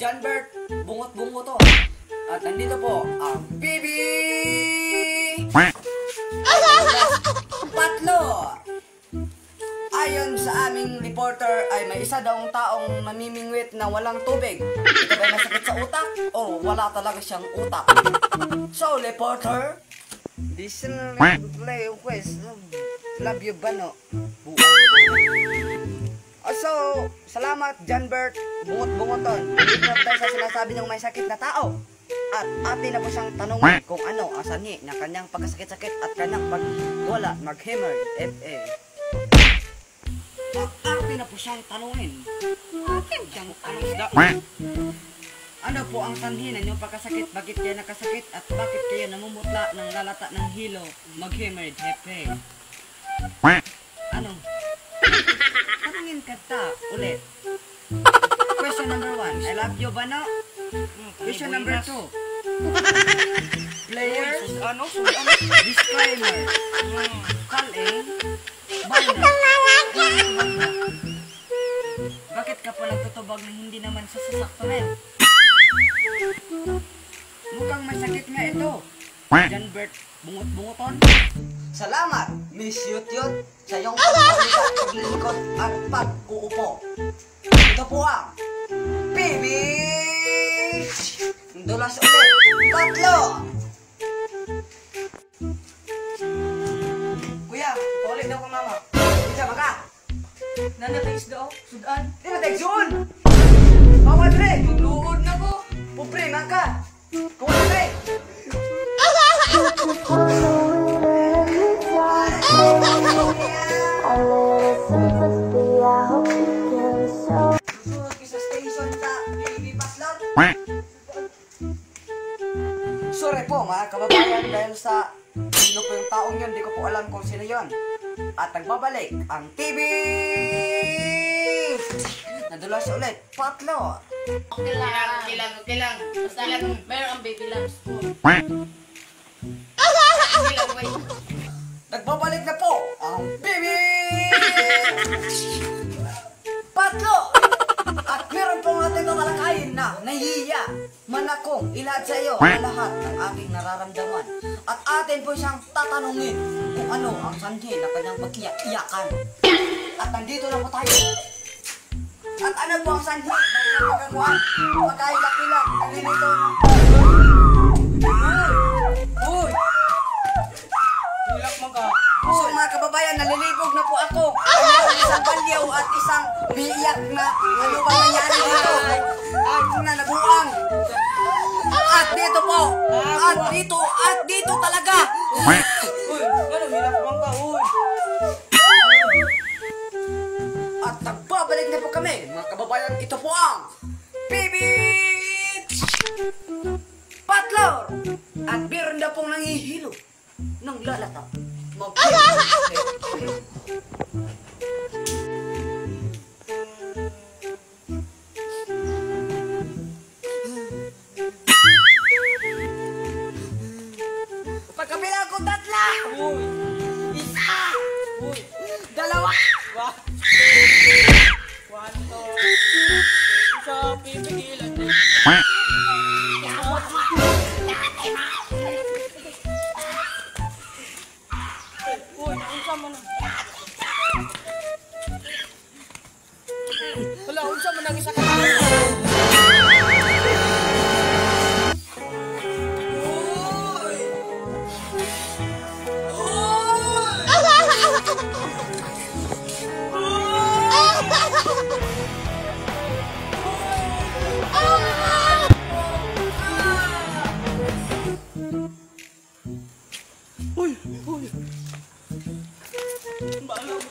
Janbert Bungot-Bungoton. At nandito po ang Bibi Patlo. Ayon sa aming reporter ay may isa daw taong namimingwit na walang tubig. Ito ba masakit sa utak o wala talaga siyang utak? So, reporter, this is play quest. Love you ba no? So, salamat Janbert Bungot-Bungoton. Dito na tayo sa sinasabi niyong may sakit na tao. At atin na po siyang tanongin kung ano ang sanhi na kanyang pagkasakit-sakit at kanyang pagwala mag-hammer FA. At atin na po siyang tanongin. Ano po ang sanhi na inyong pagkasakit? Bakit kayo nakasakit? At bakit kayo namumutla ng lalata ng hilo mag-hammer FA? Ano? Tanungin ka ta ulit. Question number 1, I love you ba na? Question number 2, players, disclaimer, calling, banner. Bakit ka pa nagtutubag na hindi naman sasaktuhin? Mukhang masakit nga ito. Janbert Bungot-Bungoton. Salamat, Miss Yut-Yut, sa iyong paglilikot at pag-uupo. Ito po ang Bibi Dulas ulit, Patlo. Kuya, ulit daw ko mama. Bisa ba ka? Nanatays daw, sudan. Di ba tayo sudan? Mama dre, magluod na ko. Pobre man ka. Kuha na dre. Sorry po mga kababayan dahil sa sino po yung taong yun, di ko po alam kung sino yun. At nagbabalik ang TV Nadulas ulit, Patlo. Okay lang. Basta lang, meron ang baby lamps ko. Nagbabalik na po ang Bibi Patlo. At meron pong ating tatalakayin na nahihiya manakong ilahad sa iyo ang lahat ng aking nararamdaman. At atin po siyang tatanungin kung ano ang sanhi na kanyang pagkiyak-iyakan. At nandito na po tayo. At ano po ang sanhi na kanyang pagkakuhan? Pagkahilak-hilak, nalilito ng... Uy! Hilak mo ka. So mga kababayan, nalilibog na po ako. Mayroon isang balyaw at isang umiiyak na ano ba nangyari dito? At na nabuang. At dito po. At dito talaga. Uy, ano hilak mo ka, uy. At nagbabalik na po kami, mga kababayan. Ito po ang Bibi Patlo. At meron na pong nangihilo ng lalata. Pagkabila ko tatla. Uy. Isa. Uy. Dalawa. Kwanto. Isa pipigilan. Wala, unsa man ang isa ka. Uy, uy. Bahala mo.